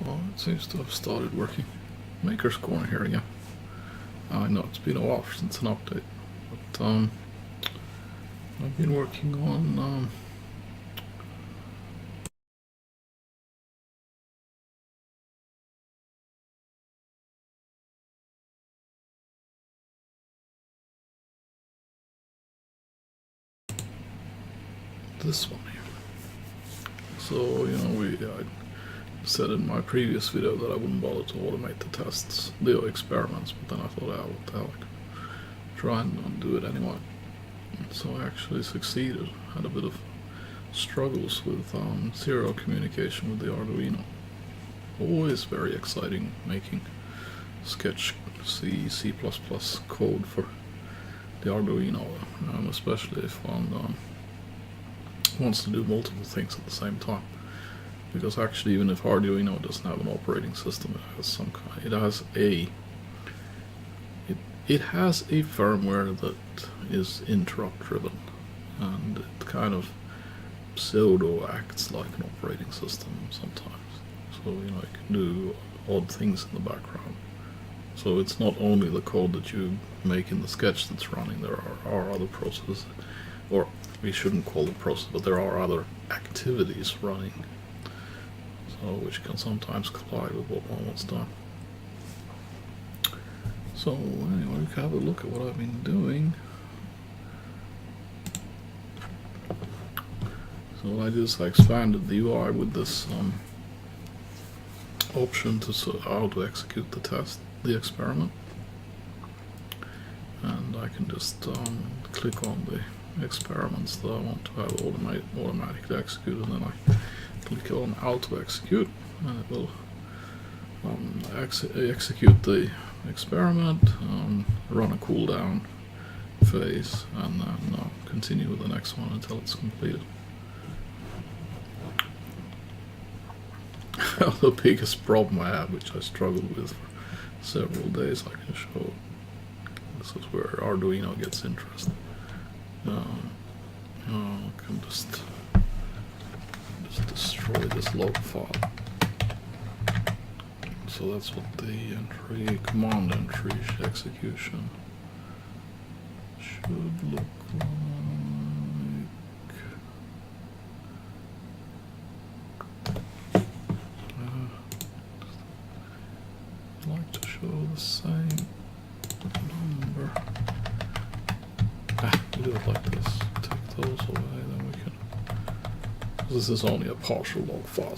Well, it seems to have started working. Maker's Corner here again. I know it's been a while since an update, but I've been working on this one here. So, I said in my previous video that I wouldn't bother to automate the tests, the experiments, but then I thought, what the hell, try and do it anyway. So I actually succeeded. Had a bit of struggles with serial communication with the Arduino. Always very exciting making Sketch C++ code for the Arduino, especially if one wants to do multiple things at the same time. Because actually, even if Arduino doesn't have an operating system, it has some kind. It has a firmware that is interrupt driven, and it kind of pseudo acts like an operating system sometimes. So it can do odd things in the background. So it's not only the code that you make in the sketch that's running. There are other processes, or we shouldn't call it process, but there are other activities running, so which can sometimes collide with what one wants done. So anyway, we can have a look at what I've been doing. So what I did is I expanded the UI with this option to how to execute the test, the experiment, and I can just click on the experiments that I want to have automatically execute, and then I click on how to execute, and it will execute the experiment, run a cooldown phase, and then continue with the next one until it's completed. The biggest problem I have, which I struggled with for several days, I can show. This is where Arduino gets interesting. I can just destroy this log file. So that's what the command entry execution should look like. I'd like to show the same number. We do it like this. Take those away, then we can. This is only a partial log file.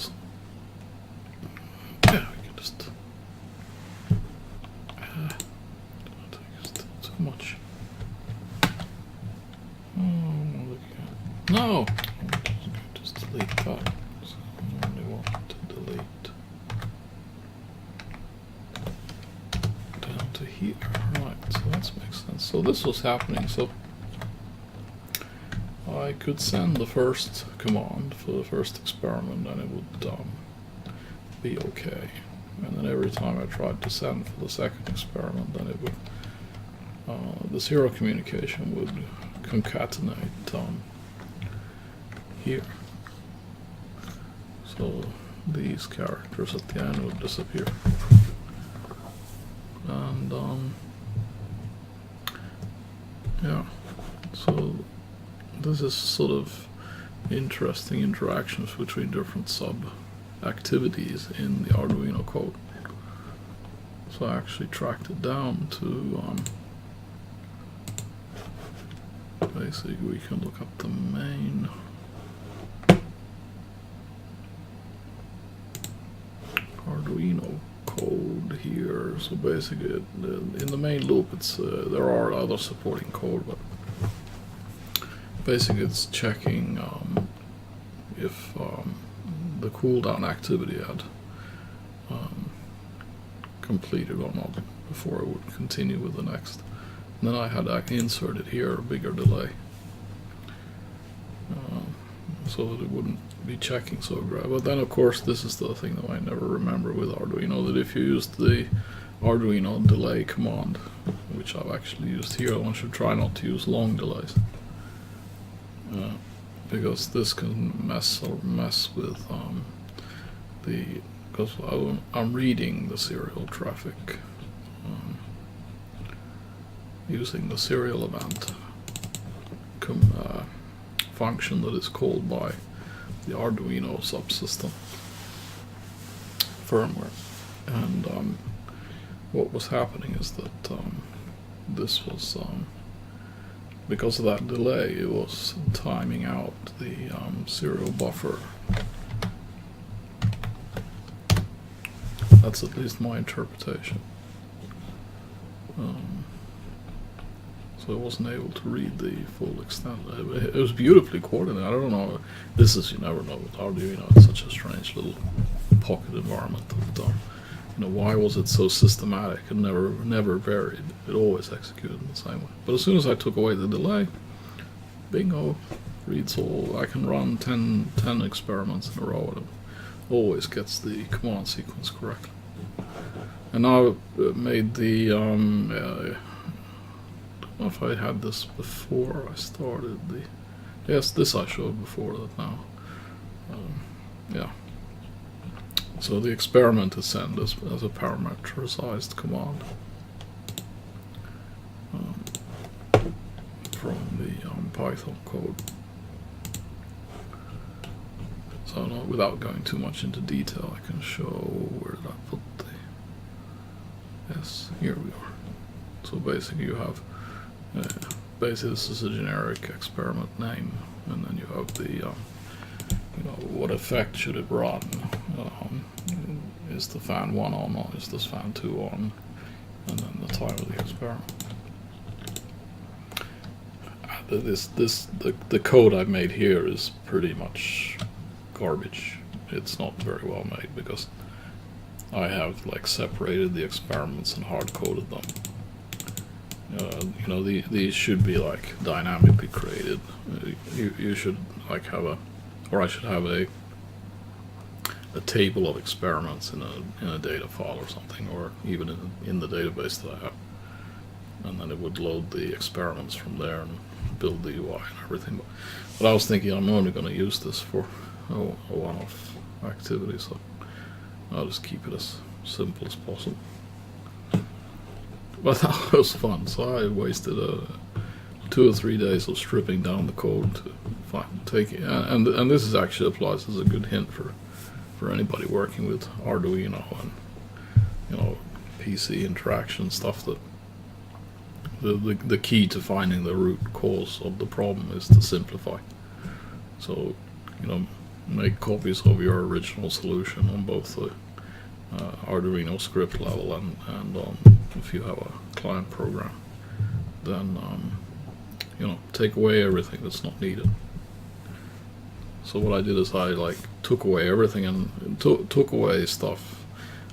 Yeah, we can just. Too much. No! Just delete that. So I only want to delete down to here. Right, so that makes sense. So this was happening. So I could send the first command for the first experiment and it would be okay. And then every time I tried to send for the second experiment, then it would the serial communication would concatenate here. So these characters at the end would disappear. And yeah, so this is sort of interesting interactions between different sub-activities in the Arduino code. So I actually tracked it down to basically we can look up the main Arduino code here. So basically in the main loop it's there are other supporting code, but basically it's checking if the cooldown activity had completed or not before it would continue with the next. And then I had inserted here a bigger delay so that it wouldn't be checking so aggressive. But then of course this is the thing that I never remember with Arduino, that if you used the Arduino delay command, which I've actually used here, one should try not to use long delays. Because this can mess with because I'm reading the serial traffic using the serial event function that is called by the Arduino subsystem firmware. And what was happening is that this was because of that delay, it was timing out the serial buffer. That's at least my interpretation. So I wasn't able to read the full extent. It was beautifully coordinated. I don't know. This is, you never know with Arduino. It's such a strange little pocket environment. That, why was it so systematic and never varied? It always executed in the same way. But as soon as I took away the delay, bingo, reads all. I can run 10 experiments in a row, and it always gets the command sequence correctly. And now I've made the I don't know if I had this before I started the. Yes, this I showed before that now. Yeah. So the experiment is sent as a parameterized command from the Python code. So without going too much into detail, I can show where did I put the. Yes, here we are. So basically, you have. Basically, this is a generic experiment name, and then you have the. What effect should it run? Is the fan 1 on, or is this fan 2 on? And then the time of the experiment. The code I made here is pretty much garbage. It's not very well made because I have separated the experiments and hard coded them. These should be dynamically created. You should have a. Or I should have a table of experiments in a data file or something, or even in the database that I have, and then it would load the experiments from there and build the UI and everything. But I was thinking I'm only going to use this for a one-off activity, so I'll just keep it as simple as possible. But that was fun. So I wasted 2 or 3 days of stripping down the code to take it, and this is actually applies as a good hint for anybody working with Arduino and PC interaction stuff, that the key to finding the root cause of the problem is to simplify. So make copies of your original solution on both the Arduino script level and if you have a client program, then take away everything that's not needed. So what I did is I took away everything and took away stuff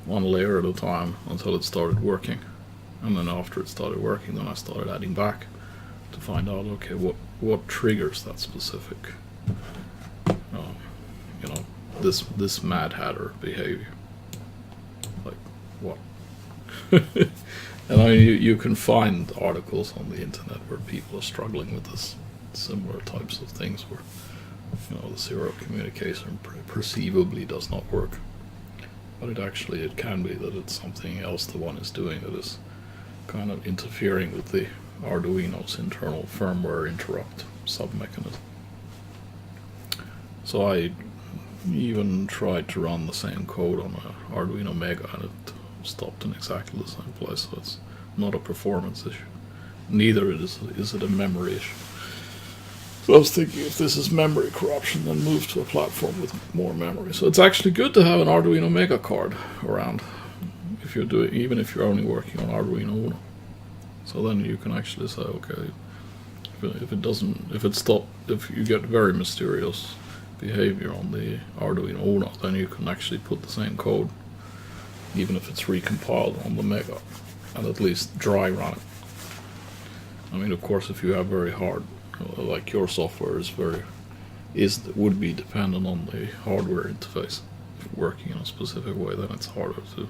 one layer at a time until it started working, and then after it started working, then I started adding back to find out, okay, what triggers that specific this Mad Hatter behavior, what. And you can find articles on the internet where people are struggling with this similar types of things where the serial communication perceivably does not work, but it can be that it's something else the one is doing that is kind of interfering with the Arduino's internal firmware interrupt sub-mechanism. So I even tried to run the same code on an Arduino Mega, and it stopped in exactly the same place. So it's not a performance issue. Neither is it a memory issue. So I was thinking, if this is memory corruption, then move to a platform with more memory. So it's actually good to have an Arduino Mega card around, even if you're only working on Arduino Uno. So then you can actually say, okay, if you get very mysterious behavior on the Arduino Uno, then you can actually put the same code, even if it's recompiled on the Mega, and at least dry run it. I mean, of course, if you have very hard, like your software would be dependent on the hardware interface. If you're working in a specific way, then it's harder to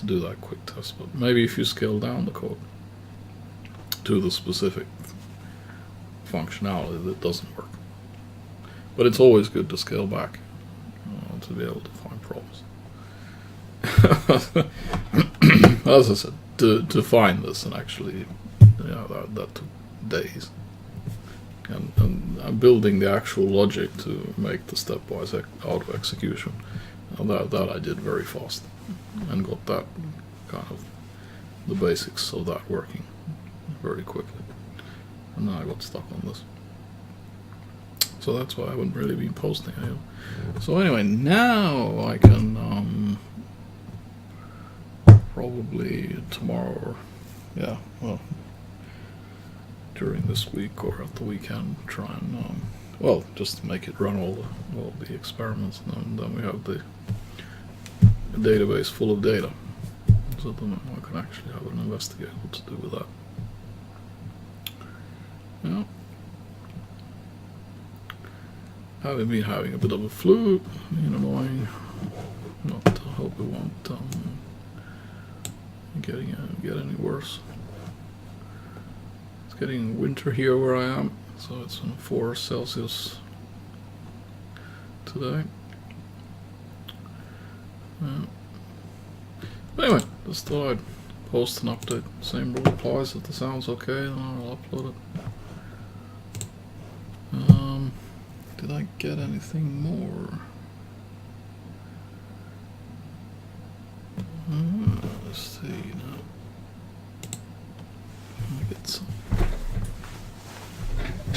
do that quick test. But maybe if you scale down the code to the specific functionality, that doesn't work. But it's always good to scale back to be able to find problems. as I said, to find this and actually, that took days. And I'm building the actual logic to make the stepwise auto execution. That I did very fast and got that kind of the basics of that working very quickly. And then I got stuck on this. So that's why I haven't really been posting. So anyway, now I can probably tomorrow, or during this week or at the weekend, try and just make it run all the experiments, and then we have the database full of data. So then I can actually have an investigate what to do with that. Yeah. I've been having a bit of a flu, annoying. I hope it won't get any worse. It's getting winter here where I am, so it's on 4 Celsius today. But anyway, just thought I'd post an update. Same rule applies. If the sound's okay, then I'll upload it. Did I get anything more? Let's see now. I get some. I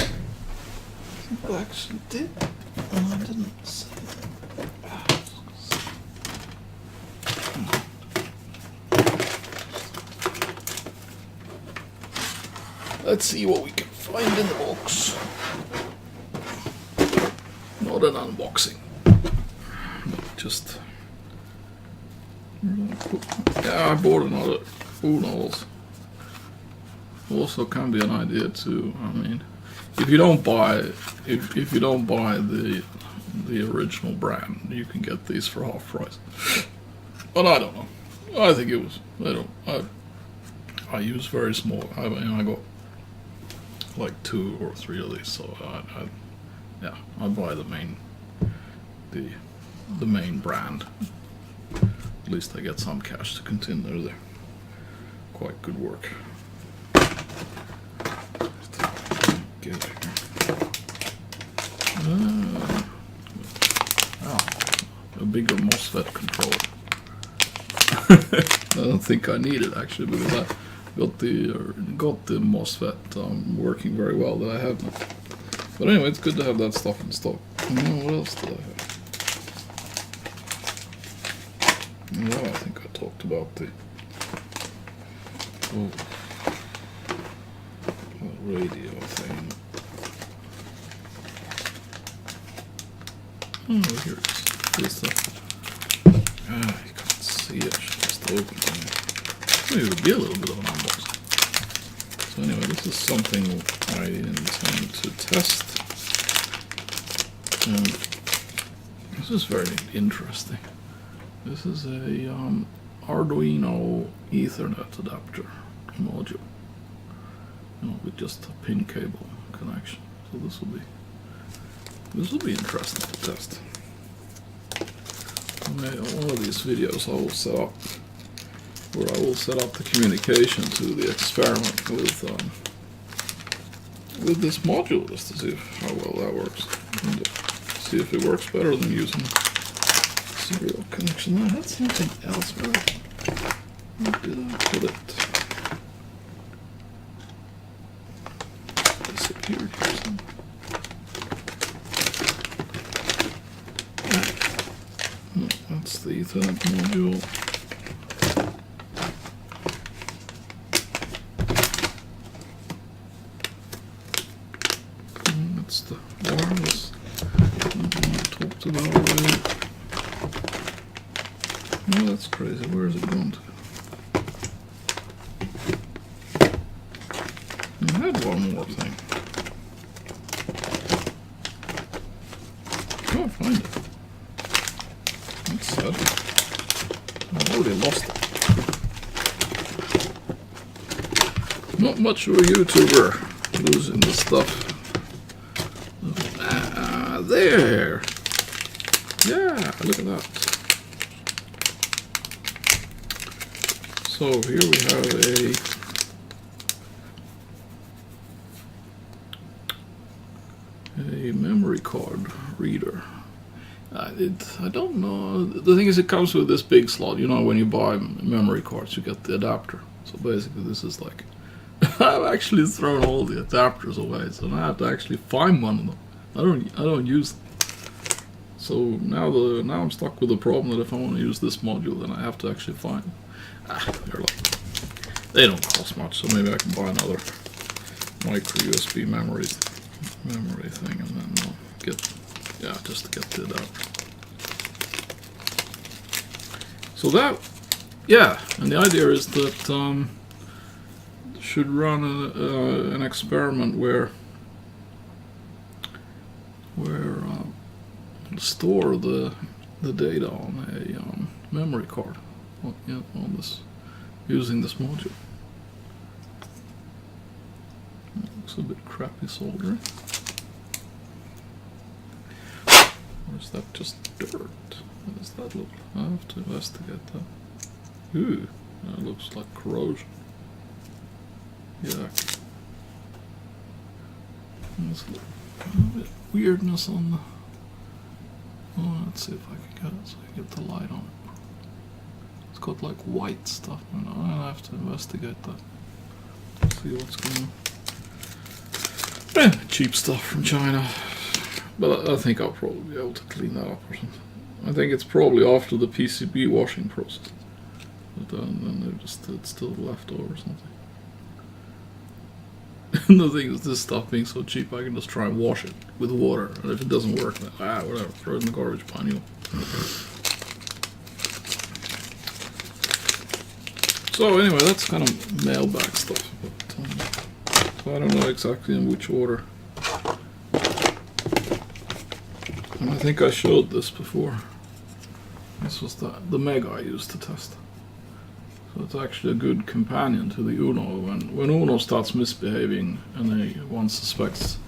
think I actually did, and I didn't say that. Let's see what we can find in the box. Not an unboxing. Just. Yeah, I bought another. Who knows? Also, can be an idea too. I mean, if you don't buy the original brand, you can get these for half price. But I don't know. I think it was. I use very small. I got like 2 or 3 of these, so I buy the main brand. At least I get some cash to continue their quite good work. Get it here. A bigger MOSFET controller. I don't think I need it actually, because I got the MOSFET working very well that I have now. But anyway, it's good to have that stuff in stock. What else did I have? Well, I think I talked about the radio thing. Oh, here it is. Here's the. You can't see it. I should just open it. Maybe it'll be a little bit of an unboxing. So anyway, this is something I intend to test. And this is very interesting. This is a Arduino Ethernet adapter module, with just a pin cable connection. So this will be interesting to test. One of these videos I will set up, where I will set up the communication to the experiment with this module, just to see how well that works, and see if it works better than using serial connection. I had something else, where did I put it? Disappeared here somewhere. That's the Ethernet module. And that's the wireless I talked about already. Oh, that's crazy. Where is it going to? I had one more thing. I can't find it. That's sad. I already lost it. Not much of a YouTuber, losing the stuff. There! Yeah, look at that. So here we have a memory card reader. I don't know. The thing is, it comes with this big slot. You know, when you buy memory cards, you get the adapter. So basically, this is like I've actually thrown all the adapters away, so now I have to actually find one of them. I don't use them. So now I'm stuck with the problem that if I want to use this module, then I have to actually find them. They don't cost much, so maybe I can buy another micro USB memory thing, and then just to get the adapter. So that, and the idea is that should run an experiment where store the data on a memory card on this using this module. Looks a bit crappy soldering. Or is that just dirt? What does that look like? I have to investigate that. Ooh, that looks like corrosion. Yeah. There's a little bit weirdness on the... Oh, let's see if I can get it so I get the light on it. It's got like white stuff. I have to investigate that. See what's going on. Cheap stuff from China. But I think I'll probably be able to clean that up or something. I think it's probably after the PCB washing process. But then it's still left over or something. And the thing is, this stuff being so cheap, I can just try and wash it with water. And if it doesn't work, then whatever, throw it in the garbage pan. So anyway, that's kind of mailbag stuff. But, so I don't know exactly in which order. And I think I showed this before. This was the Meg I used to test. So it's actually a good companion to the Uno. When Uno starts misbehaving and one suspects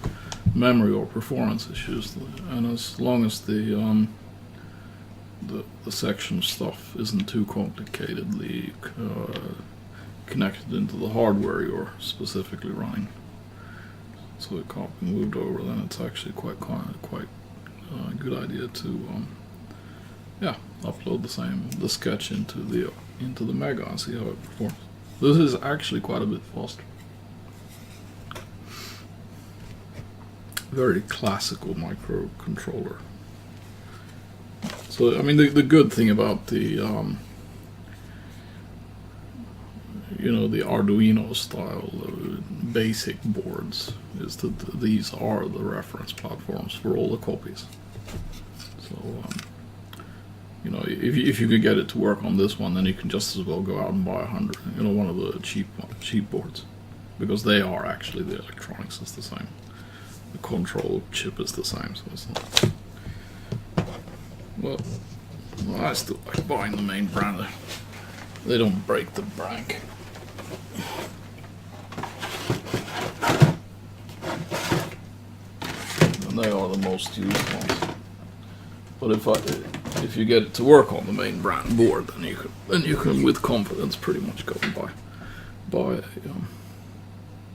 memory or performance issues, and as long as the section stuff isn't too complicatedly connected into the hardware you're specifically running, so it can't be moved over, then it's actually quite a good idea to upload the sketch into the Mega and see how it performs. This is actually quite a bit faster. Very classical microcontroller. So I mean, the good thing about the the Arduino style basic boards is that these are the reference platforms for all the copies. So if you could get it to work on this one, then you can just as well go out and buy 100. One of the cheap boards, because they are actually, the electronics is the same, the control chip is the same. So it's not. Well, I still like buying the main brand. They don't break the bank. And they are the most used ones. But if you get it to work on the main brand board, then you can with confidence pretty much go and buy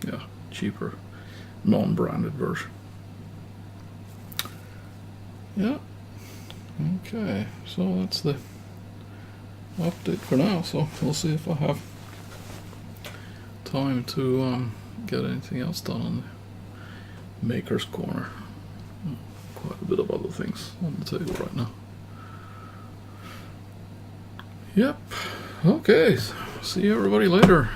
a cheaper non-branded version. Yeah. Okay, so that's the update for now. So we'll see if I have time to get anything else done on the Maker's Corner. Quite a bit of other things on the table right now. Yep. Okay. See everybody later.